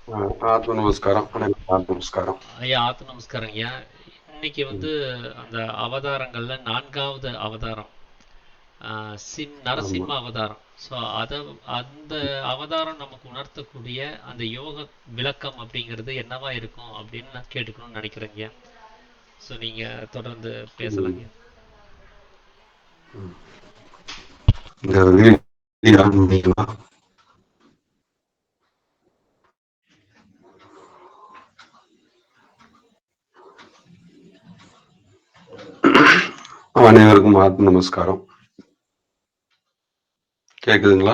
ஆத்ம நமஸ்காரம். அனைவருக்கும் ஆத்ம நமஸ்காரம். ஐயா ஆத்து நமஸ்காரம் ஐயா. இன்னைக்கு ம். அந்த அவதாரங்கள்ல நான்காவது அவதாரம் ஆமா. நரசிம்ம அவதாரம். ஸோ அந்த அவதாரம் நமக்கு உணர்த்தக்கூடிய அந்த யோக விளக்கம் அப்படிங்கிறது என்னவா இருக்கும் அப்படின்னு நான் கேட்டுக்கணும்னு நினைக்கிறேங்க. ஸோ நீங்க தொடர்ந்து ம். பேசலாங்க. ம். இந்த வீடியோ ஆன் பண்ணிக்கலாம். அனைவருக்கும் ஆத்ம நமஸ்காரம். கேக்குதுங்களா?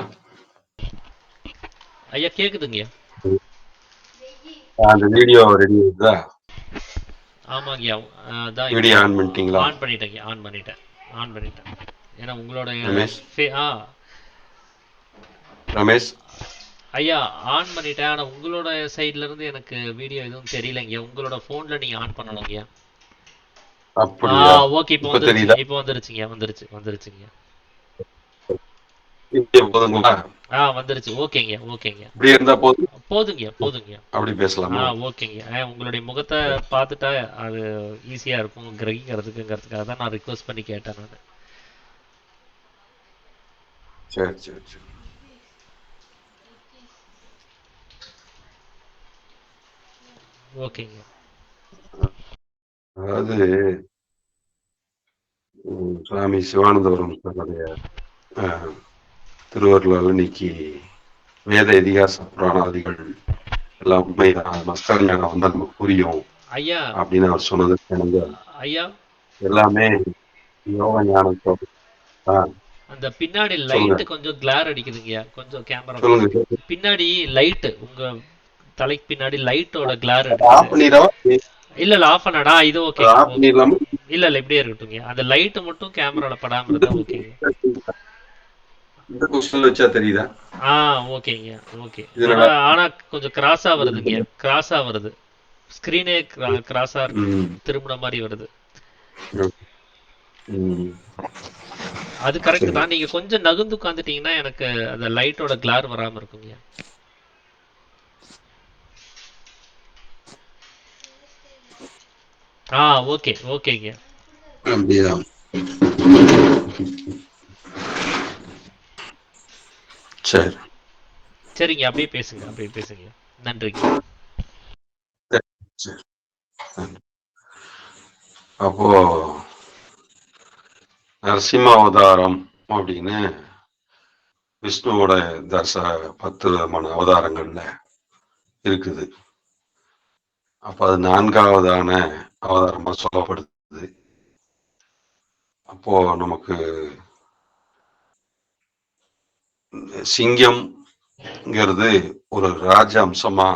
ஐயா கேக்குதுங்கய்யா. அந்த வீடியோ ரெடி இருக்குதா? ஆமாங்கய்யா. அதான் இப்போ வீடியோ ஆன் பண்ணிட்டீங்களா? ஆன் பண்ணிட்டேங்க. ஆன் பண்ணிட்டேன். ஏன்னா உங்களோட ரமேஷ் ஆ ரமேஷ் ஐயா ஆன் பண்ணிட்டேன். ஆனா உங்களோட சைடுல இருந்து எனக்கு வீடியோ எதுவும் தெரியலைங்க. உங்களோட போன்ல நீங்க ஆன் பண்ணணுங்க. அப்படியா? ஓகே. இப்போ இப்ப வந்துருச்சு. தெரியுதா? இப்போ வந்துருச்சுங்க. வந்துருச்சுங்க. வீடியோ போதுங்களா? வந்துருச்சு. ஓகேங்க. ஓகேங்க. இப்படி இருந்தா போதும். போதுங்க. அப்படி பேசலாமா? ஓகேங்க. உங்களுடைய முகத்தை பார்த்துட்டா அது ஈஸியா இருக்கும் கிரகிக்கிறதுக்குங்கிறதுக்காக தான் நான் ரிக்வெஸ்ட் பண்ணி கேட்டேன் நான். சரி சரி சரி. ஓகேங்க. அதாவது சுவாமி சிவானந்தபுரம் சாருடைய திருவருளால் இன்னைக்கு வேத இதிகாச புராணாதிகள் எல்லாம் உண்மைதான், மஸ்கர் ஞானம் வந்து நமக்கு புரியும் ஐயா அப்படின்னு அவர் சொன்னது எனக்கு ஐயா எல்லாமே யோக ஞானத்தோட. அந்த பின்னாடி சொல்லுங்க லைட்டு கொஞ்சம் கிளார் அடிக்குதுங்கய்யா. கொஞ்சம் கேமரா சொல்லுங்க. பின்னாடி லைட்டு உங்க தலைக்கு பின்னாடி லைட்டோட கிளார் ஆஃப் அடிக்குது. பண்ணிடவா? இல்ல ஆஃப் பண்ணடா. இது ஓகேங்க. Off okay. பண்ணிடலாமா? இல்ல இப்படியே இருக்கட்டும்ங்க. அந்த லைட்டு மட்டும் கேமரால படாம இருந்தா ஓகேங்க. இந்த கொஸ்டின் வச்சா தெரியுதா? ஆ ஓகேங்க. ஓகே. இது ஏன்னா நல்லா. ஆனா கொஞ்சம் கிராஸா வருதுங்க. கிராஸா வருது. ஸ்க்ரீனே கிராஸா ம், திரும்புன மாரி வருது. ம், அது கரெக்ட் சரி. தான். நீங்க கொஞ்சம் நகுந்து உட்காந்துட்டீங்கன்னா எனக்கு அந்த லைட்டோட கிளார் வராம இருக்குங்க. ஓகேங்க. அப்படியா? சரி சரிங்க. அப்படியே பேசுங்க. நன்றிங்க. சரி சரி. அப்போ நரசிம்ம அவதாரம் அப்படின்னு விஷ்ணுவோட தர்ச 10 விதமான அவதாரங்கள்ல இருக்குது. அப்ப அது 4வதான அவதாரமா சொல்லப்படுது. அப்போ நமக்கு சிங்கம்ங்கிறது ஒரு ராஜ அம்சமா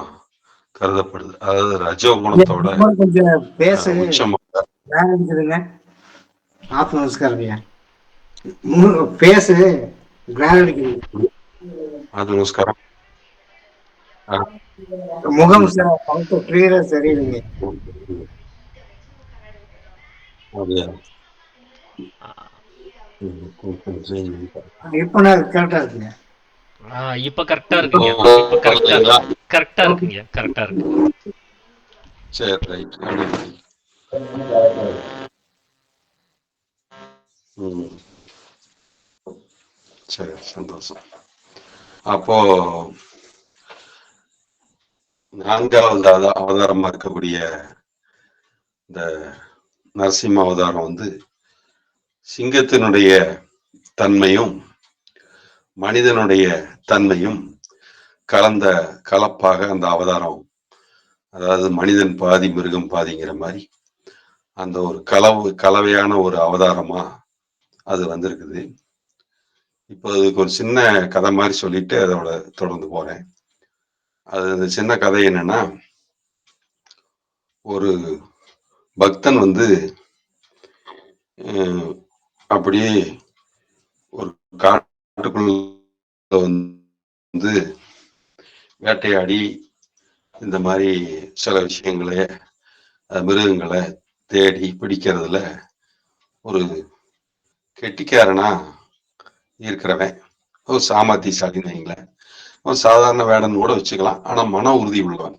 கருதப்படுது. அதாவது ரஜோகுணத்தோட கொஞ்சம் பேசு. உச்சம். வேலை இருக்குதுங்க. ஆத்ம நமஸ்காரம் ஐயா. பேசு. வேலை இருக்குது. அது நமஸ்காரம். முகம் கிளியரா சரியில்லைங்க. அப்படியா? இப்ப நான் கரெக்டா இருக்குங்க. இப்ப கரெக்டா இருக்குங்க. இப்ப கரெக்டா இருக்குங்க. கரெக்டா இருக்கு. சரி ரைட். சரி சந்தோஷம். அப்போ 4வது அவதாரமா இருக்கக்கூடிய இந்த நரசிம்ம அவதாரம் வந்து சிங்கத்தினுடைய தன்மையும் மனிதனுடைய தன்மையும் கலந்த கலப்பாக அந்த அவதாரம், அதாவது மனிதன் பாதி மிருகம் பாதிங்கிற மாதிரி அந்த ஒரு கலவையான ஒரு அவதாரமா அது வந்திருக்குது. இப்போ அதுக்கு ஒரு சின்ன கதை மாதிரி சொல்லிட்டு அதோட தொடர்ந்து போறேன். அது சின்ன கதை என்னன்னா, ஒரு பக்தன் வந்து அப்படியே ஒரு காட்டுக்குள்ள வந்து வேட்டையாடி இந்த மாதிரி சில விஷயங்களை மிருகங்களை தேடி பிடிக்கிறதுல ஒரு கெட்டிக்காரனா இருக்கிறவன், ஒரு சாமர்த்தியசாலின்னு வைங்களேன். ஒரு சாதாரண வேடன் கூட வச்சுக்கலாம். ஆனா மன உறுதி உள்ளவன்.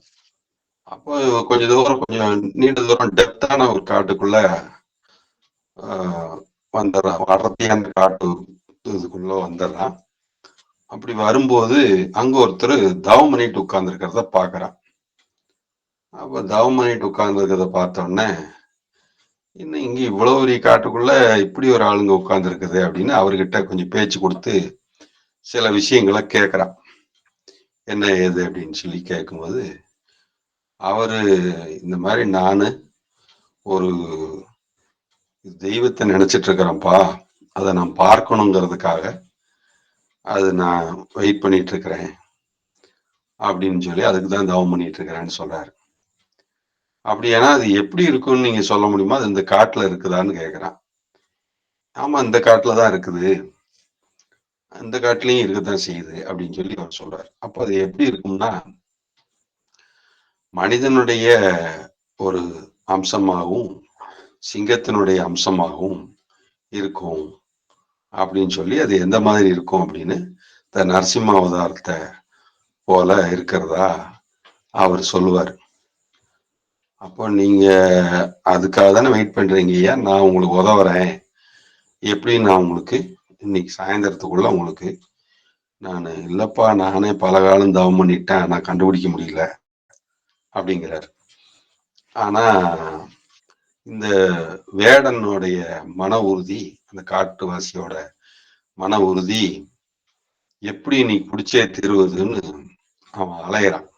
அப்போ கொஞ்ச தூரம், கொஞ்சம் நீண்ட தூரம் டெப்தான ஒரு காட்டுக்குள்ள வந்துடுறான். அடர்த்தியான காட்டு இதுக்குள்ள வந்துடுறான். அப்படி வரும்போது அங்க ஒருத்தர் தவம் பண்ணிட்டு உட்கார்ந்து இருக்கிறத பாக்குறான். அப்ப தவம் பண்ணிட்டு உட்கார்ந்து இருக்கிறத பார்த்த உடனே, இன்னும் இங்க இவ்வளவு பெரிய காட்டுக்குள்ள இப்படி ஒரு ஆளுங்க உட்கார்ந்து இருக்குது அப்படின்னு அவர்கிட்ட கொஞ்சம் பேச்சு கொடுத்து சில விஷயங்களை கேட்கிறான். என்ன ஏது அப்படின்னு சொல்லி கேட்கும்போது, அவரு இந்த மாதிரி நானு ஒரு தெய்வத்தை நினைச்சிட்டு இருக்கிறேன்ப்பா, அதை நான் பார்க்கணுங்கிறதுக்காக அது நான் வெயிட் பண்ணிட்டு இருக்கிறேன் அப்படின்னு சொல்லி அதுக்குதான் தவம் பண்ணிட்டு இருக்கிறேன்னு சொல்றாரு. அப்படியானா அது எப்படி இருக்கும்னு நீங்க சொல்ல முடியுமா? அது இந்த காட்டுல இருக்குதான்னு கேக்குறான். ஆமா, இந்த காட்டுலதான் இருக்குது, இந்த காட்டுலயும் இருக்கத்தான் செய்யுது அப்படின்னு சொல்லி அவர் சொல்றாரு. அப்ப அது எப்படி இருக்கும்னா, மனிதனுடைய ஒரு அம்சமாகவும் சிங்கத்தினுடைய அம்சமாகவும் இருக்கும் அப்படின்னு சொல்லி, அது எந்த மாதிரி இருக்கும் அப்படின்னு இந்த நரசிம்ம அவதாரத்தை போல இருக்கிறதா அவர் சொல்லுவார். அப்போ நீங்க அதுக்காக தானே வெயிட் பண்றீங்க ஐயா, நான் உங்களுக்கு உதவுறேன், எப்படி நான் உங்களுக்கு இன்னைக்கு சாயந்தரத்துக்குள்ள உங்களுக்கு நான் இல்லப்பா, நானே பல காலம் தவம் பண்ணிட்டேன், நான் கண்டுபிடிக்க முடியல அப்படிங்கிறார். ஆனா இந்த வேடனுடைய மன உறுதி, அந்த காட்டுவாசியோட மன உறுதி எப்படி நீ பிடிச்சே தீருவதுன்னு அவன் அலையிறான்.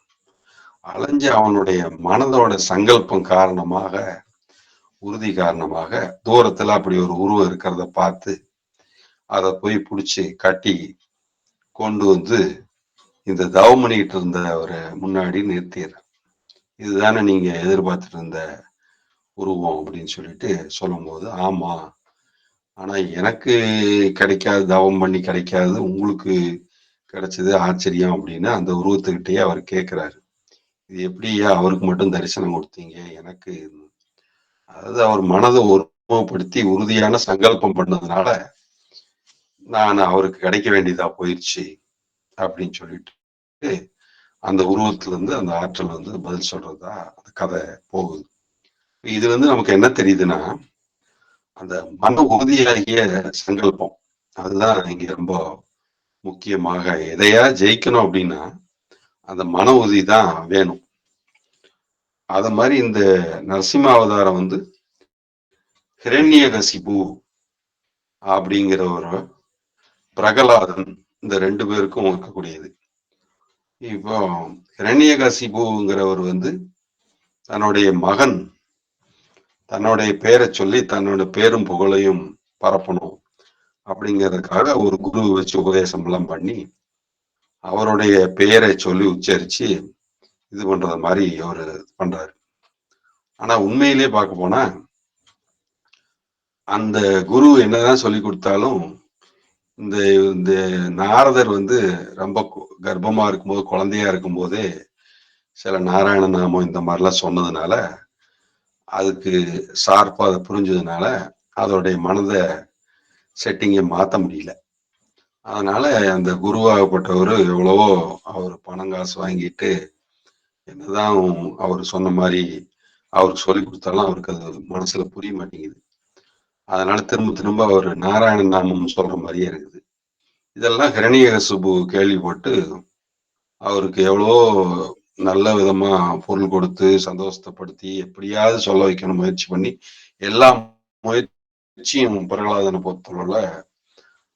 அலைஞ்சு அவனுடைய மனதோட சங்கல்பம் காரணமாக, உறுதி காரணமாக, தூரத்துல அப்படி ஒரு உருவம் இருக்கிறத பார்த்து அதை போய் பிடிச்சி கட்டி கொண்டு வந்து இந்த தவம் பண்ணிட்டு இருந்த ஒரு முன்னாடி நிறுத்திடுறான். இதுதானே நீங்க எதிர்பார்த்துட்டு இருந்த உருவம் அப்படின்னு சொல்லிட்டு சொல்லும் போது, ஆமா, ஆனா எனக்கு கிடைக்காது, தவம் பண்ணி கிடைக்காது, உங்களுக்கு கிடைச்சது ஆச்சரியம் அப்படின்னு அந்த உருவத்துக்கிட்டே அவர் கேட்கிறாரு. இது எப்படியா அவருக்கு மட்டும் தரிசனம் கொடுத்தீங்க, எனக்கு? அதாவது அவர் மனதை ஒருமுகப்படுத்தி உறுதியான சங்கல்பம் பண்ணதுனால நான் அவருக்கு கிடைக்க வேண்டியதா போயிடுச்சு அப்படின்னு சொல்லிட்டு அந்த உருவத்துல இருந்து அந்த ஆற்றல் வந்து பதில் சொல்றதா அந்த கதை போகுது. இது வந்து நமக்கு என்ன தெரியுதுன்னா, அந்த மன உறுதியாகிய சங்கல்பம், அதுதான் இங்க ரொம்ப முக்கியமாக. எதையா ஜெயிக்கணும் அப்படின்னா அந்த மன உறுதி தான் வேணும். அத மாதிரி இந்த நரசிம்ம அவதாரம் வந்து ஹிரண்யகசிபு அப்படிங்கிற ஒரு பிரகலாதன், இந்த ரெண்டு பேருக்கும் இருக்கக்கூடியது. இப்போ ஹிரண்யகசிபுங்கிறவர் வந்து தன்னுடைய மகன் தன்னுடைய பேரை சொல்லி தன்னோட பேரும் புகழையும் பரப்பணும் அப்படிங்கிறதுக்காக ஒரு குரு வச்சு உபதேசம் எல்லாம் பண்ணி அவருடைய பெயரை சொல்லி உச்சரிச்சு இது பண்றது மாதிரி அவரு பண்றாரு. ஆனா உண்மையிலே பார்க்க போனா அந்த குரு என்னதான் சொல்லி கொடுத்தாலும் இந்த இந்த நாரதர் வந்து ரொம்ப கர்ப்பமா இருக்கும்போது, குழந்தையா இருக்கும்போதே சில நாராயண நாமம் இந்த மாதிரிலாம் சொன்னதுனால, அதுக்கு ஷார்ப்பா அதை புரிஞ்சதுனால அதோடைய மனதை செட்டிங்கை மாற்ற முடியல. அதனால அந்த குருவாகப்பட்டவர் எவ்வளவோ அவர் பணம் காசு வாங்கிட்டு என்னதான் அவர் சொன்ன மாதிரி அவருக்கு சொல்லி கொடுத்தாலும் அவருக்கு அது மனசுல புரிய மாட்டேங்குது. அதனால திரும்ப திரும்ப அவர் நாராயண நாமம் சொல்ற மாதிரியே இருக்குது. இதெல்லாம் ஹிரண்யகசிபு கேள்விப்பட்டு அவருக்கு எவ்வளவோ நல்ல விதமா பொருள் கொடுத்து சந்தோஷப்படுத்தி எப்படியாவது சொல்ல வைக்கணும் முயற்சி பண்ணி எல்லா முயற்சியும் பிரகலாதனை பொறுத்தவரையில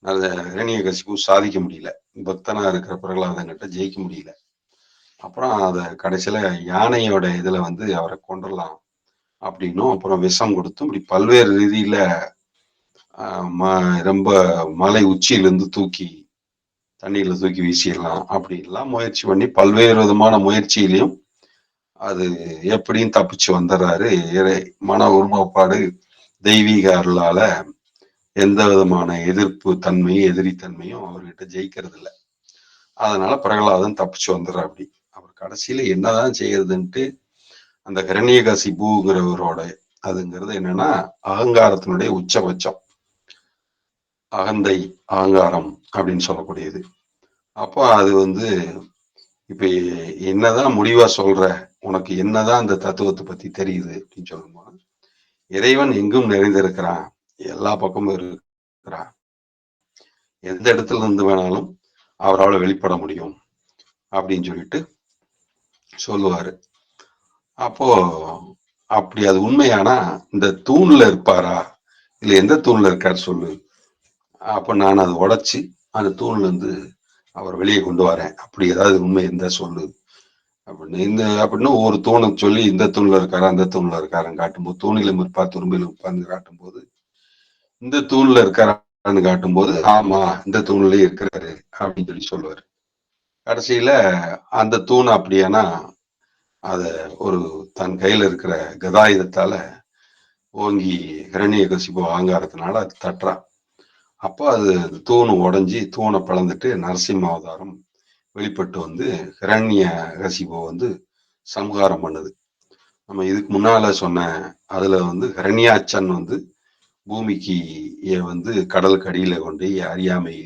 நல்ல ஹிரண்யகசிபு சாதிக்க முடியல. பக்தனா இருக்கிற பிரகலாதன்கிட்ட ஜெயிக்க முடியல. அப்புறம் அதை கடைசியில யானையோட இதுல வந்து அவரை கொண்டுடலாம் அப்படின்னும், அப்புறம் விஷம் கொடுத்தும், இப்படி பல்வேறு ரீதியில ரொம்ப மலை உச்சியிலிருந்து தூக்கி தண்ணியில தூக்கி வீசிடலாம் அப்படின்லாம் முயற்சி பண்ணி பல்வேறு விதமான முயற்சியிலையும் அது எப்படியும் தப்பிச்சு வந்துடுறாரு. மன ஒருமைப்பாடு தெய்வீக அருளால எந்த விதமான எதிர்ப்பு தன்மையும் எதிரித்தன்மையும் அவர்கிட்ட ஜெயிக்கிறது இல்லை. அதனால பிரகலாதன் தப்பிச்சு வந்துடுறார். அப்படி அவர் கடைசியில என்னதான் செய்யறதுன்ட்டு அந்த ஹிரண்யகசிபுங்கிறவரோட அதுங்கிறது என்னன்னா அகங்காரத்தினுடைய உச்சபட்சம், அகந்தை அகங்காரம் அப்படின்னு சொல்லக்கூடியது. அப்போ அது வந்து இப்ப என்னதான் முடிவா சொல்ற, உனக்கு என்னதான் அந்த தத்துவத்தை பத்தி தெரியுது அப்படின்னு சொல்லும்போது, இறைவன் எங்கும் நிறைந்திருக்கிறான், எல்லா பக்கமும் இருக்கிறான், எந்த இடத்துல இருந்து வேணாலும் அவரால் வெளிப்பட முடியும் அப்படின்னு சொல்லிட்டு சொல்லுவாரு. அப்போ அப்படி அது உண்மையானா இந்த தூண்ல இருப்பாரா, இல்ல எந்த தூண்ல இருக்காரு சொல்லு. அப்ப நான் அதை உடைச்சு அந்த தூண்ல இருந்து அவர் வெளியே கொண்டு வரேன். அப்படி ஏதாவது உண்மை இருந்தா சொல்லு அப்படின்னு ஒரு தூணை சொல்லி இந்த தூண்ல இருக்காரு அந்த தூண்ல இருக்காருன்னு காட்டும்போது, தூணிலும் இருப்பார் துரும்பிலும் இருப்பார்னு காட்டும்போது, இந்த தூண்ல இருக்காருன்னு காட்டும்போது ஆமா இந்த தூண்லயே இருக்கிறாரு அப்படின்னு சொல்லி சொல்லுவாரு. கடைசியில அந்த தூண் அப்படியானா அத ஒரு தன் கையில இருக்கிற கதாயுதத்தால ஓங்கி ஹிரண்யகசிபு ஆங்காரத்தினால அது தட்டுறான். அப்போ அது தூணு உடைஞ்சி தூணை பிளந்துட்டு நரசிம்ம அவதாரம் வெளிப்பட்டு வந்து ஹிரண்யகசிபு வந்து சம்ஹாரம் பண்ணுது. நம்ம இதுக்கு முன்னால சொன்ன அதுல வந்து ஹிரண்யாட்சன் வந்து பூமிக்கு வந்து கடலுக்கு அடியில கொண்டு அறியாமை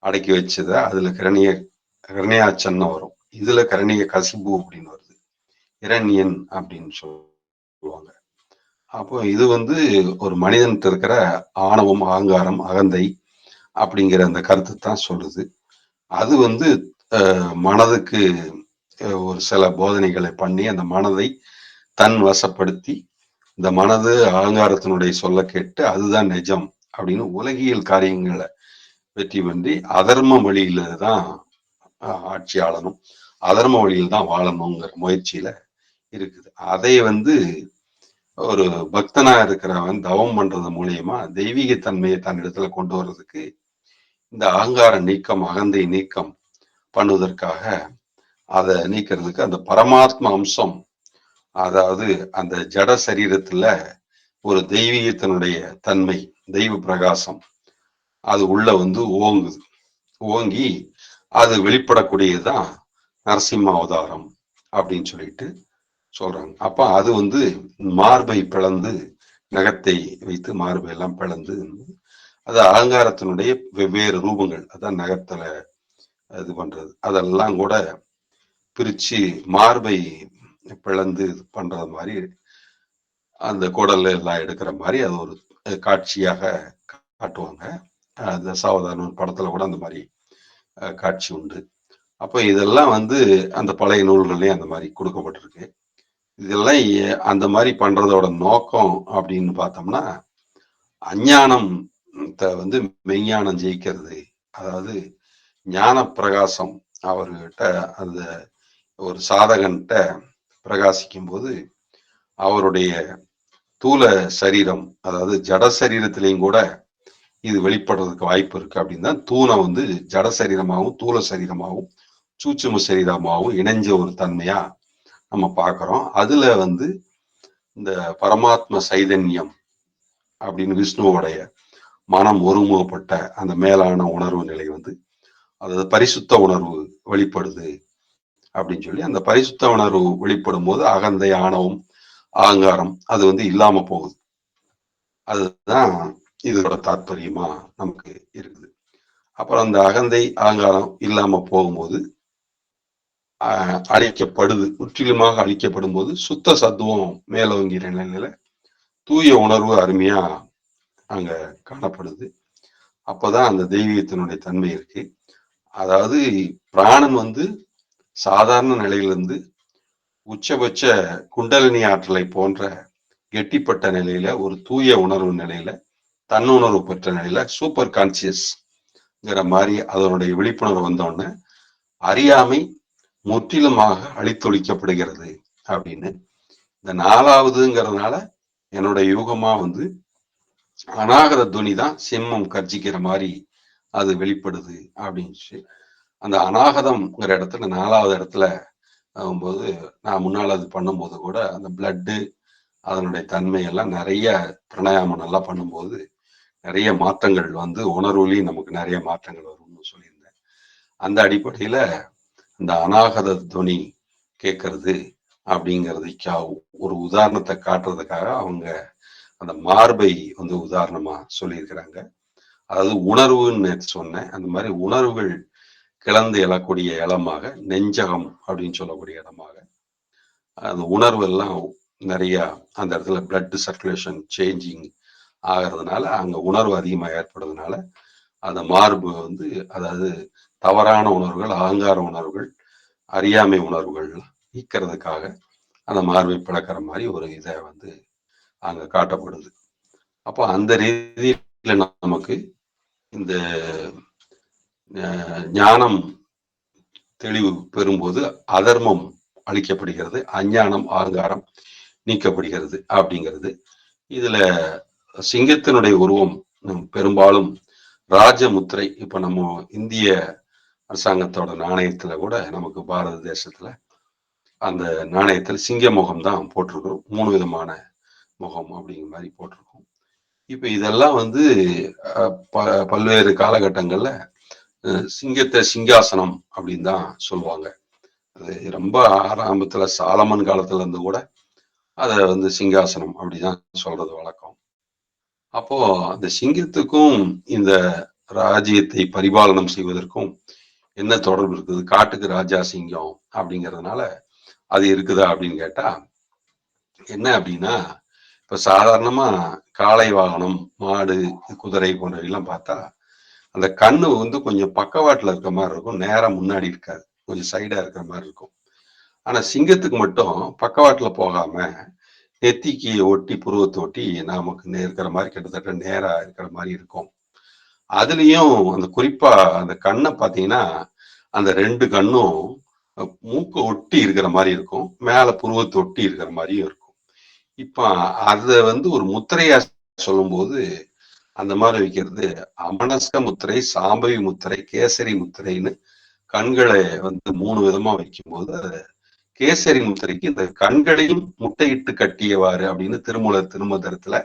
அடக்கி வச்சத அதுல ஹிரண்யாட்சன் வரும். இதுல ஹிரண்ய கசிபு அப்படின்னு வருது, இரண்யன் அப்படின்னு சொல்லுவாங்க. அப்போ இது வந்து ஒரு மனிதன்கிட்ட இருக்கிற ஆணவம், அகங்காரம், அகந்தை அப்படிங்கிற அந்த கருத்தை தான் சொல்லுது. அது வந்து மனதுக்கு ஒரு சில போதனைகளை பண்ணி அந்த மனதை தன் வசப்படுத்தி இந்த மனது அகங்காரத்தினுடைய சொல்ல கேட்டு அதுதான் நிஜம் அப்படின்னு உலகியல் காரியங்களை வெற்றி பண்ணி அதர்ம வழியில தான் ஆட்சி ஆளணும், அதர்ம வழியில் தான் வாழணுங்கிற முயற்சியில இருக்குது. அதை வந்து ஒரு பக்தனா இருக்கிறவன் தவம் பண்றது மூலியமா தெய்வீக தன்மையை தன் இடத்துல கொண்டு வர்றதுக்கு இந்த அகங்கார நீக்கம், அகந்தை நீக்கம் பண்ணுவதற்காக அதை நீக்கிறதுக்கு அந்த பரமாத்ம அம்சம், அதாவது அந்த ஜட சரீரத்துல ஒரு தெய்வீகத்தினுடைய தன்மை, தெய்வ பிரகாசம் அது உள்ள வந்து ஓங்குது. ஓங்கி அது வெளிப்படக்கூடியதுதான் நரசிம்ம அவதாரம் அப்படின்னு சொல்லிட்டு சொல்றாங்க. அப்ப அது வந்து மார்பை பிளந்து, நகத்தை வைத்து மார்பை எல்லாம் பிளந்து, அது அகங்காரத்தினுடைய வெவ்வேறு ரூபங்கள், அதான் நகத்துல இது பண்றது, அதெல்லாம் கூட பிரிச்சு மார்பை பிளந்து பண்றது மாதிரி அந்த குடல்ல எல்லாம் எடுக்கிற மாதிரி அது ஒரு காட்சியாக காட்டுவாங்க. அந்த சாவதான படத்துல கூட அந்த மாதிரி காட்சி உண்டு. அப்ப இதெல்லாம் வந்து அந்த பழைய நூல்கள்லயும் அந்த மாதிரி கொடுக்கப்பட்டிருக்கு. இதெல்லாம் அந்த மாதிரி பண்றதோட நோக்கம் அப்படின்னு பார்த்தோம்னா, அஞ்ஞானம் வந்து மெய்ஞானம் ஜெயிக்கிறது, அதாவது ஞான பிரகாசம் அவர்கிட்ட அந்த ஒரு சாதகன்கிட்ட பிரகாசிக்கும் போது அவருடைய தூல சரீரம், அதாவது ஜட சரீரத்திலையும் கூட இது வெளிப்படுறதுக்கு வாய்ப்பு இருக்கு. அப்படின்னா தூணை வந்து ஜட சரீரமாகவும் தூல சரீரமாகவும் சூட்சும சரீரமாகவும் இணைஞ்ச ஒரு தன்மையா நம்ம பார்க்கிறோம். அதுல வந்து இந்த பரமாத்ம சைதன்யம் அப்படின்னு விஷ்ணுவோடைய மனம் ஒருமுகப்பட்ட அந்த மேலான உணர்வு நிலை வந்து, அதாவது பரிசுத்த உணர்வு வெளிப்படுது அப்படின்னு சொல்லி, அந்த பரிசுத்த உணர்வு வெளிப்படும் போது அகந்தை, ஆணவம், அகங்காரம் அது வந்து இல்லாம போகுது. அதுதான் இதோட தாற்பயமா நமக்கு இருக்குது. அப்புறம் அந்த அகந்தை, அகங்காரம் இல்லாம போகும்போது அழிக்கப்படுது, முற்றிலுமாக அழிக்கப்படும் போது சுத்த சத்துவம் மேலோங்கிற நிலையில தூய உணர்வு அருமையா அங்க காணப்படுது. அப்பதான் அந்த தெய்வீகத்தினுடைய தன்மை இருக்கு. அதாவது பிராணன் வந்து சாதாரண நிலையிலிருந்து உச்சபட்ச குண்டலினி ஆற்றலை போன்ற கெட்டிப்பட்ட நிலையில ஒரு தூய உணர்வு நிலையில தன்னுணர்வு பெற்ற நிலையில சூப்பர் கான்சியஸ்ங்கிற மாதிரி அதனுடைய விழிப்புணர்வு வந்தோடனே அறியாமை முற்றிலுமாக அழித்தொழிக்கப்படுகிறது அப்படின்னு. இந்த 4வதுங்கிறதுனால என்னுடைய யூகமா வந்து அநாகத துணி தான் சிம்மம் கர்ஜிக்கிற மாதிரி அது வெளிப்படுது அப்படின்னு. அந்த அநாகதம்ங்கிற இடத்துல 4வது இடத்துல ஆகும்போது நான் முன்னால் அது பண்ணும்போது கூட அந்த பிளட்டு அதனுடைய தன்மை எல்லாம் நிறைய பிரணயாமம் நல்லா பண்ணும்போது நிறைய மாற்றங்கள் வந்து உணர்வுலையும் நமக்கு நிறைய மாற்றங்கள் வரும்னு சொல்லியிருந்தேன். அந்த அடிப்படையில இந்த அநாகத துணி கேட்கறது அப்படிங்கிறதுக்காக ஒரு உதாரணத்தை காட்டுறதுக்காக அவங்க அந்த மார்பை வந்து உதாரணமா சொல்லியிருக்கிறாங்க. அதாவது உணர்வுன்னு சொன்னேன், அந்த மாதிரி உணர்வுகள் கிளந்து எழக்கூடிய இடமாக, நெஞ்சகம் அப்படின்னு சொல்லக்கூடிய இடமாக, அந்த உணர்வு எல்லாம் நிறைய அந்த இடத்துல பிளட் சர்க்குலேஷன் சேஞ்சிங் ஆகிறதுனால அங்க உணர்வு அதிகமாக ஏற்படுறதுனால அந்த மார்பு வந்து, அதாவது தவறான உணர்வுகள், அகங்கார உணர்வுகள், அறியாமை உணர்வுகள் நீக்கிறதுக்காக அந்த மார்பை பிளக்கிற மாதிரி ஒரு இதை வந்து அங்க காட்டப்படுது. அப்போ அந்த ரீதியில நமக்கு இந்த ஞானம் தெளிவு பெறும்போது அதர்மம் அழிக்கப்படுகிறது, அஞ்ஞானம் அகங்காரம் நீக்கப்படுகிறது அப்படிங்கிறது. இதுல சிங்கத்தினுடைய உருவம் பெரும்பாலும் ராஜமுத்திரை. இப்ப நம்ம இந்திய அரசாங்கத்தோட நாணயத்துல கூட நமக்கு பாரத தேசத்துல அந்த நாணயத்துல சிங்க முகம் தான் போட்டிருக்கிறோம். 3 விதமான முகம் அப்படிங்கிற மாதிரி போட்டிருக்கோம். இப்ப இதெல்லாம் வந்து பல்வேறு காலகட்டங்கள்ல சிங்கத்தை சிங்காசனம் அப்படின்னு தான் சொல்லுவாங்க. அது ரொம்ப ஆரம்பத்துல சாலமன் காலத்துல இருந்து கூட அதை வந்து சிங்காசனம் அப்படிதான் சொல்றது வழக்கம். அப்போ அந்த சிங்கத்துக்கும் இந்த ராஜ்யத்தை பரிபாலனம் செய்வதற்கும் என்ன தொடர்பு இருக்குது? காட்டுக்கு ராஜா சிங்கம் அப்படிங்கிறதுனால அது இருக்குதா அப்படின்னு கேட்டா என்ன அப்படின்னா, இப்ப சாதாரணமா காளை வாகனம், மாடு, குதிரை போன்றவையெல்லாம் பார்த்தா அந்த கண்ணு வந்து கொஞ்சம் பக்கவாட்டுல இருக்கிற மாதிரி இருக்கும், நேரம் முன்னாடி இருக்காது, கொஞ்சம் சைடா இருக்கிற மாதிரி இருக்கும். ஆனா சிங்கத்துக்கு மட்டும் பக்கவாட்டுல போகாம நெத்திக்கு ஒட்டி புருவத்தை ஒட்டி நமக்கு இருக்கிற மாதிரி கிட்டத்தட்ட நேரா இருக்கிற மாதிரி இருக்கும். அதுலயும் அந்த குறிப்பா அந்த கண்ணை பார்த்தீங்கன்னா அந்த 2 கண்ணும் மூக்கு ஒட்டி இருக்கிற மாதிரி இருக்கும், மேல புருவத்தை ஒட்டி இருக்கிற மாதிரியும் இருக்கும். இப்ப அத வந்து ஒரு முத்திரையா சொல்லும் போது அந்த மாதிரி வைக்கிறது அமனஸ்க முத்திரை, சாம்பவி முத்திரை, கேசரி முத்திரைன்னு கண்களை வந்து 3 விதமா வைக்கும்போது கேசரி முத்திரைக்கு இந்த கண்களையும் முட்டையிட்டு கட்டியவாறு அப்படின்னு திருமந்திரத்துல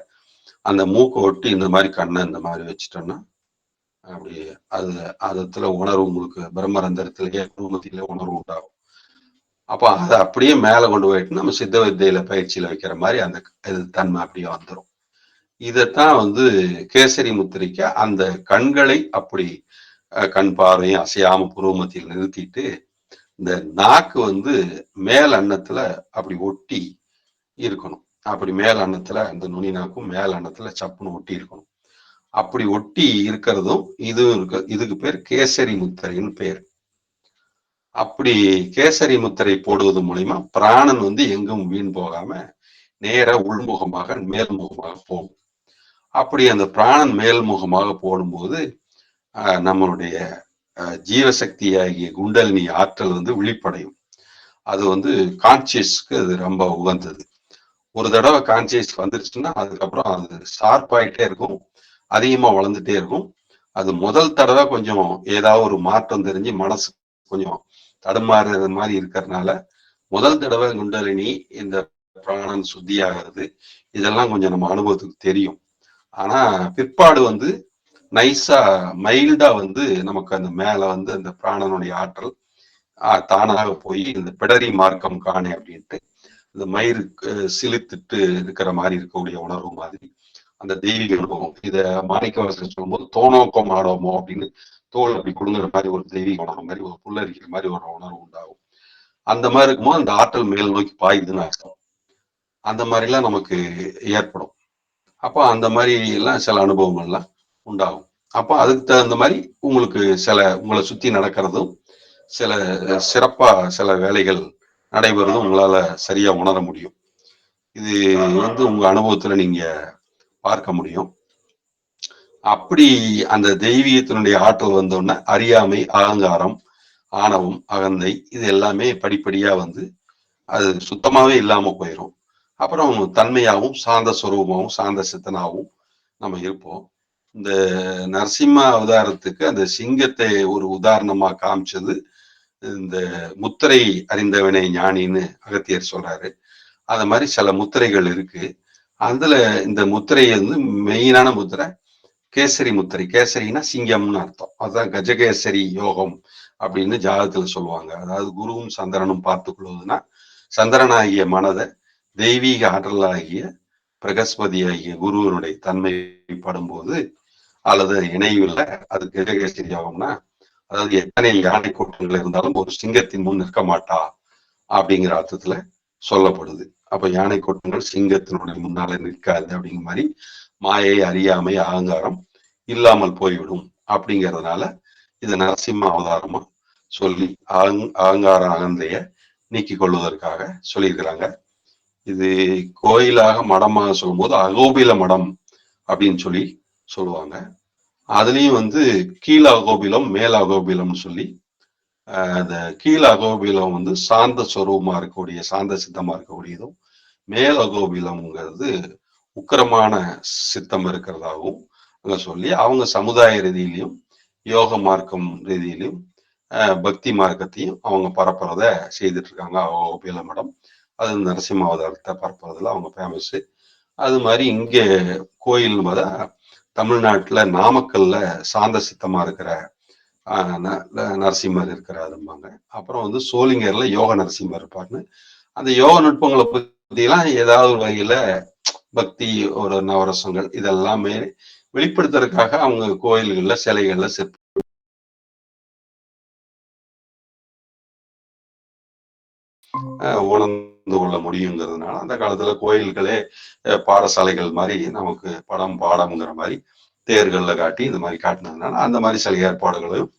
அந்த மூக்கை ஒட்டி இந்த மாதிரி கண்ணை இந்த மாதிரி வச்சுட்டோம்னா அப்படி அதுல உணர்வு உங்களுக்கு பிரம்மரந்தரத்திலேயே குடும்பத்திலே உணர்வு உண்டாகும். அப்போ அதை அப்படியே மேல கொண்டு போயிட்டு நம்ம சித்த வித்தையில பயிற்சியில வைக்கிற மாதிரி அந்த தன்மை அப்படியே வந்துடும். இதைத்தான் வந்து கேசரி முத்திரைக்கு அந்த கண்களை அப்படி கண் பார்வையும் அசையாம புருவமத்தியில் நிறுத்திட்டு இந்த நாக்கு வந்து மேல் அன்னத்துல அப்படி ஒட்டி இருக்கணும். அப்படி மேல் அன்னத்துல அந்த நுனி நாக்கும் மேல் அன்னத்துல சப்புன்னு ஒட்டி இருக்கணும். அப்படி ஒட்டி இருக்கிறதும் இதுக்கு பேர் கேசரி முத்திரைன்னு பேர். அப்படி கேசரி முத்திரை போடுவது மூலியமா பிராணன் வந்து எங்கும் வீண் போகாம நேர உள்முகமாக மேல்முகமாக போகும். அப்படி அந்த பிராணன் மேல்முகமாக போடும்போது நம்மளுடைய ஜீவசக்தி ஆகிய குண்டலினி ஆற்றல் வந்து விழிப்படையும். அது வந்து கான்சியஸ்க்கு அது ரொம்ப உகந்தது. ஒரு தடவை கான்சியஸ் வந்துருச்சுன்னா அதுக்கப்புறம் அது ஷார்ப்பாயிட்டே இருக்கும், அதிகமா வளர்ந்துட்டே இருக்கும். அது முதல் தடவை கொஞ்சம் ஏதாவது ஒரு மாற்றம் தெரிஞ்சு மனசு கொஞ்சம் தடுமாறுறது மாதிரி இருக்கிறதுனால முதல் தடவை குண்டலினி இந்த பிராணன் சுத்தியாகிறது இதெல்லாம் கொஞ்சம் நம்ம அனுபவத்துக்கு தெரியும். ஆனா பிற்பாடு வந்து நைஸா மைல்டா வந்து நமக்கு அந்த மேல வந்து அந்த பிராணனுடைய ஆற்றல் தானாக போய் இந்த பிடரி மார்க்கம் காணே அப்படின்ட்டு இந்த மயிறு சிலித்துட்டு இருக்கிற மாதிரி இருக்கக்கூடிய உணர்வு மாதிரி அந்த தெய்வீக அனுபவம். இத மாணிக்கவாசகர் சொல்லும்போது தோணோக்கம் ஆடோமோ அப்படின்னு தோல் அப்படி கொடுங்குற மாதிரி ஒரு தெய்வீக உணர்வு மாதிரி ஒரு புல்லரிக்கிற மாதிரி ஒரு உணர்வு உண்டாகும். அந்த மாதிரி இருக்கும்போது அந்த ஆற்றல் மேல் நோக்கி பாயுதுன்னு அர்த்தம். அந்த மாதிரிலாம் நமக்கு ஏற்படும். அப்போ அந்த மாதிரி எல்லாம் சில அனுபவங்கள்லாம் உண்டாகும். அப்போ அதுக்கு தகுந்த மாதிரி உங்களுக்கு உங்களை சுத்தி நடக்கிறதும் சில சிறப்பா சில வேலைகள் நடைபெறதும் உங்களால சரியா உணர முடியும். இது வந்து உங்க அனுபவத்துல நீங்க பார்க்க முடியும். அப்படி அந்த தெய்வீகத்தினுடைய ஆற்றல் வந்தோடனே அறியாமை, அகங்காரம், ஆணவம், அகந்தை இது எல்லாமே படிப்படியா வந்து அது சுத்தமாவே இல்லாம போயிடும். அப்புறம் தன்மையாகவும் சாந்த சுரூபமாகவும் சாந்த சித்தனாகவும் நம்ம இருப்போம். இந்த நரசிம்ம அவதாரத்துக்கு அந்த சிங்கத்தை ஒரு உதாரணமா காமிச்சது இந்த முத்திரை அறிந்தவனை ஞானின்னு அகத்தியர் சொல்றாரு. அது மாதிரி சில முத்திரைகள் இருக்கு. அதுல இந்த முத்திரை வந்து மெயினான முத்திரை கேசரி முத்திரை. கேசரினா சிங்கம்னு அர்த்தம். அதுதான் கஜகேசரி யோகம் அப்படின்னு ஜாதகத்துல சொல்லுவாங்க. அதாவது குருவும் சந்திரனும் பார்த்துக் கொள்வதுன்னா சந்திரனாகிய மனதை தெய்வீக ஆற்றலாகிய பிரகஸ்பதி ஆகிய குருவனுடைய தன்மை படும்போது அல்லது இணைவில் அது கஜகேசரி யோகம்னா அதாவது எத்தனை யானை கூட்டங்கள் இருந்தாலும் ஒரு சிங்கத்தின் முன் நிற்க மாட்டா அப்படிங்கிற அர்த்தத்துல சொல்லப்படுது. அப்ப யானை கூட்டங்கள் சிங்கத்தினுடைய முன்னால நிற்காது அப்படிங்கிற மாதிரி மாயை, அறியாமை, அகங்காரம் இல்லாமல் போய்விடும் அப்படிங்கிறதுனால இதை நரசிம்ம அவதாரமா சொல்லி அகங்கார அகந்தைய நீக்கிக் கொள்வதற்காக சொல்லியிருக்கிறாங்க. இது கோயிலாக மடமாக சொல்லும்போது அகோபில மடம் அப்படின்னு சொல்லி சொல்லுவாங்க. அதுலயும் கீழ அகோபிலம், மேல் அகோபிலம்னு சொல்லி அந்த கீழ அகோபிலம் சாந்த ஸ்வரூபமா இருக்கக்கூடிய, சாந்த சித்தமா இருக்கக்கூடியதும், மேல் அகோபிலம்ங்கிறது உக்கிரமான சித்தம் இருக்கிறதாகவும் அங்க சொல்லி அவங்க சமுதாய ரீதியிலையும் யோக மார்க்கம் ரீதியிலையும் பக்தி மார்க்கத்தையும் அவங்க பரப்புறத செய்துட்டு இருக்காங்க. அகோபில மடம் அது நரசிம்ம அவதாரத்தை பரப்புறதுல அவங்க ஃபேமஸ். அது மாதிரி இங்கே கோயில் தமிழ்நாட்டுல நாமக்கல்ல சாந்த சித்தமா இருக்கிற நரசிம்மர் இருக்கிறாரும்பாங்க. அப்புறம் சோளிங்கர்ல யோக நரசிம்மர் இருப்பாருன்னு அந்த யோக நுட்பங்களை பத்திலாம் ஏதாவது ஒரு வகையில பக்தி, ஒரு நவரசங்கள் இதெல்லாமே வெளிப்படுத்துறதுக்காக அவங்க கோயில்கள்ல சிலைகள்ல உணர்ந்து கொள்ள முடியுங்கிறதுனால அந்த காலத்துல கோயில்களே பாடசாலைகள் மாதிரி நமக்கு படம் பாடம்ங்கிற மாதிரி தேர்கள்ல காட்டி இந்த மாதிரி காட்டினதுனால அந்த மாதிரி சில ஏற்பாடுகளையும்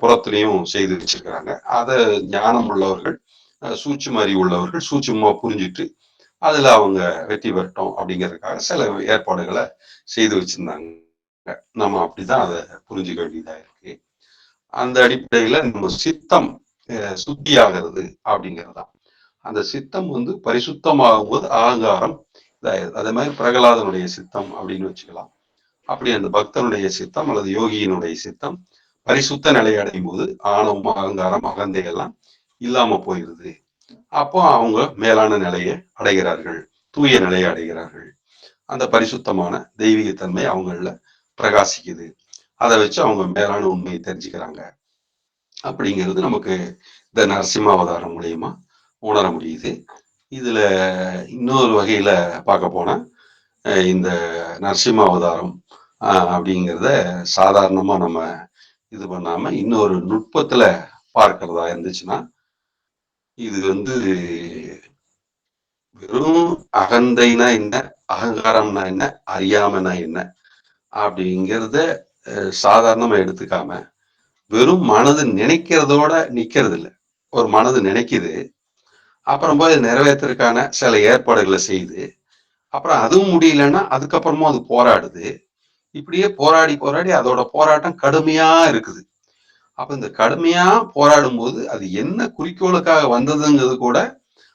புறத்திலையும் செய்து வச்சிருக்கிறாங்க. அதை ஞானம் உள்ளவர்கள், சூட்சும அறிவு உள்ளவர்கள் சூட்சுமமா புரிஞ்சுட்டு அதுல அவங்க வெற்றி பெறட்டும் அப்படிங்கிறதுக்காக சில ஏற்பாடுகளை செய்து வச்சிருந்தாங்க. நம்ம அப்படிதான் அதை புரிஞ்சுக்க வேண்டியதா இருக்கு. அந்த அடிப்படையில நம்ம சித்தம் சுத்தி ஆகிறது அப்படிங்கிறதுதான். அந்த சித்தம் பரிசுத்தமாகும் போது அகங்காரம் இதாயிருது. அதே மாதிரி பிரகலாதனுடைய சித்தம் அப்படின்னு வச்சுக்கலாம். அப்படி அந்த பக்தனுடைய சித்தம் அல்லது யோகியினுடைய சித்தம் பரிசுத்த நிலை அடையும் போது ஆணவம், அகங்காரம், அகந்தையெல்லாம் இல்லாம போயிருது. அப்போ அவங்க மேலான நிலையை அடைகிறார்கள், தூய நிலையை அடைகிறார்கள். அந்த பரிசுத்தமான தெய்வீகத்தன்மை அவங்கள பிரகாசிக்குது. அதை வச்சு அவங்க மேலான உண்மையை தெரிஞ்சுக்கிறாங்க. அப்படிங்கிறது நமக்கு இந்த நரசிம்ம அவதாரம் மூலியமா உணர முடியுது. இதுல இன்னொரு வகையில பார்க்க போனா இந்த நரசிம்ம அவதாரம் அப்படிங்கிறத சாதாரணமா நம்ம இது பண்ணாம இன்னொரு நுட்பத்துல பார்க்கிறதா இருந்துச்சுன்னா, இது வெறும் அகந்தைனா என்ன, அகங்காரம்னா என்ன, அறியாமனா என்ன அப்படிங்கிறத சாதாரணமா எடுத்துக்காம வெறும் மனது நினைக்கிறதோட நிக்கிறது இல்லை. ஒரு மனது நினைக்குது, அப்புறம் போய் நிறைவேற்றுறதுக்கான சில ஏற்பாடுகளை செய்து, அப்புறம் அதுவும் முடியலன்னா அதுக்கப்புறமும் அது போராடுது. இப்படியே போராடி போராடி அதோட போராட்டம் கடுமையா இருக்குது. அப்ப இந்த கடுமையா போராடும் போது அது என்ன குறிக்கோளுக்காக வந்ததுங்கிறது கூட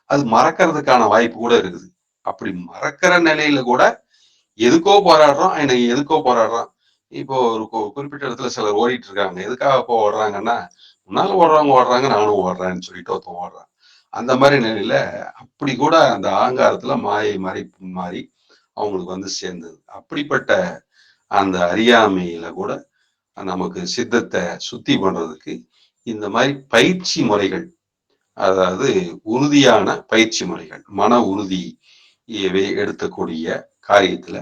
அது மறக்கிறதுக்கான வாய்ப்பு கூட இருக்குது. அப்படி மறக்கிற நிலையில கூட எதுக்கோ போராடுறோம், எனக்கு எதுக்கோ போராடுறோம். இப்போ ஒரு குறிப்பிட்ட இடத்துல சிலர் ஓடிட்டு இருக்காங்க. எதுக்காக இப்போ ஓடுறாங்கன்னா, முன்னால ஓடுறவங்க ஓடுறாங்க, நானும் ஓடுறேன்னு சொல்லிட்டு ஒருத்தன் ஓடுறான். அந்த மாதிரி நிலையில அப்படி கூட அந்த ஆங்காரத்துல மாயை மாறி அவங்களுக்கு சேர்ந்தது. அப்படிப்பட்ட அந்த அறியாமையில கூட நமக்கு சித்தத்தை சுத்தி பண்றதுக்கு இந்த மாதிரி பயிற்சி முறைகள், அதாவது உறுதியான பயிற்சி முறைகள், மன உறுதி எடுக்கக்கூடிய காரியத்துல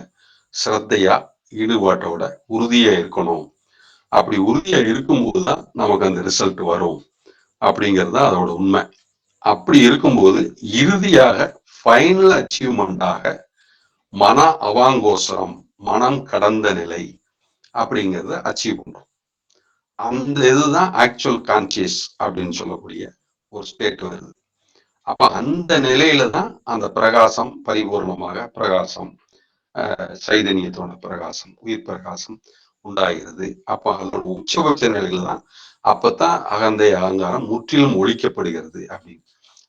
சிரத்தையா, ஈடுபாட்டோட உறுதியா இருக்கணும். அப்படி உறுதியா இருக்கும்போதுதான் நமக்கு அந்த ரிசல்ட் வரும் அப்படிங்கிறது தான் அதோட உண்மை. அப்படி இருக்கும்போது இறுதியாக ஃபைனல் அச்சீவ்மெண்டாக மன அவாங்கோசரம், மனம் கடந்த நிலை அப்படிங்கிறத அச்சீவ் பண்றோம். அந்த இதுதான் ஆக்சுவல் கான்சியஸ் அப்படின்னு சொல்லக்கூடிய ஒரு ஸ்டேட் வருது. அப்ப அந்த நிலையில தான் அந்த பிரகாசம் பரிபூர்ணமாக பிரகாசம், சைதன்யத்தோட பிரகாசம், உயிர் பிரகாசம் உண்டாகிறது. அப்ப அதோட உச்சபட்ச நிலையில தான் அப்பதான் அகந்தை அகங்காரம் முற்றிலும் ஒழிக்கப்படுகிறது அப்படின்னு.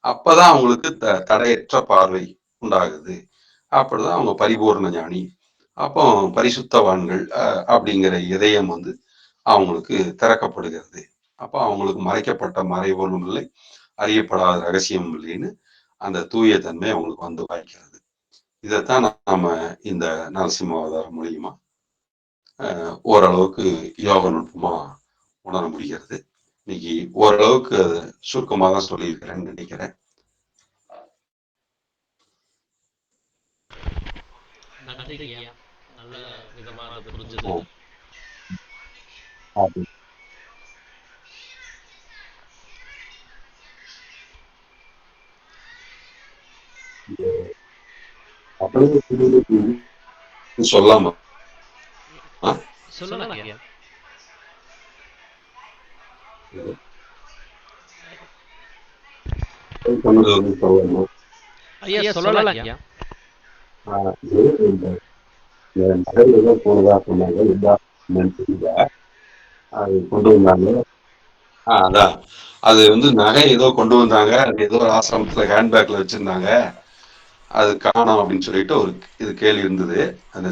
அப்பதான் அவங்களுக்கு தடையற்ற பார்வை உண்டாகுது. அப்படிதான் அவங்க பரிபூர்ண ஞானி, அப்போ பரிசுத்தவான்கள் அப்படிங்கிற இதயம் அவங்களுக்கு திறக்கப்படுகிறது. அப்போ அவங்களுக்கு மறைக்கப்பட்ட மறைபொருளும் இல்லை, அறியப்படாத ரகசியமும் இல்லைன்னு அந்த தூய தன்மை அவங்களுக்கு வாய்க்கிறது. இதைத்தான் நாம இந்த நரசிம்ம அவதாரம் மூலியமா ஓரளவுக்கு யோக நுட்பமா உணர முடிகிறது. இன்னைக்கு ஓரளவுக்கு சுருக்கமாக தான் சொல்லியிருக்கிறேன்னு நினைக்கிறேன். நல்ல விதமாக புரிஞ்சது. அப்படியே சொல்லாமா? சொல்லலாம் ஐயா. சொன்னது வந்து சொல்லலாமா? ஐயா சொல்லலாம் ஐயா. நகை ஏதோ போனதா சொன்னாங்க, என்னன்னு தெரியல. அது கொண்டு வந்தாங்க. அதான் அது வந்து நகை ஏதோ கொண்டு வந்தாங்க, அது ஏதோ ஒரு ஆசிரமத்துல ஹேண்ட்பேக்ல வச்சிருந்தாங்க, அது காணோம் அப்படின்னு சொல்லிட்டு ஒரு இது கேள்வி இருந்தது. அந்த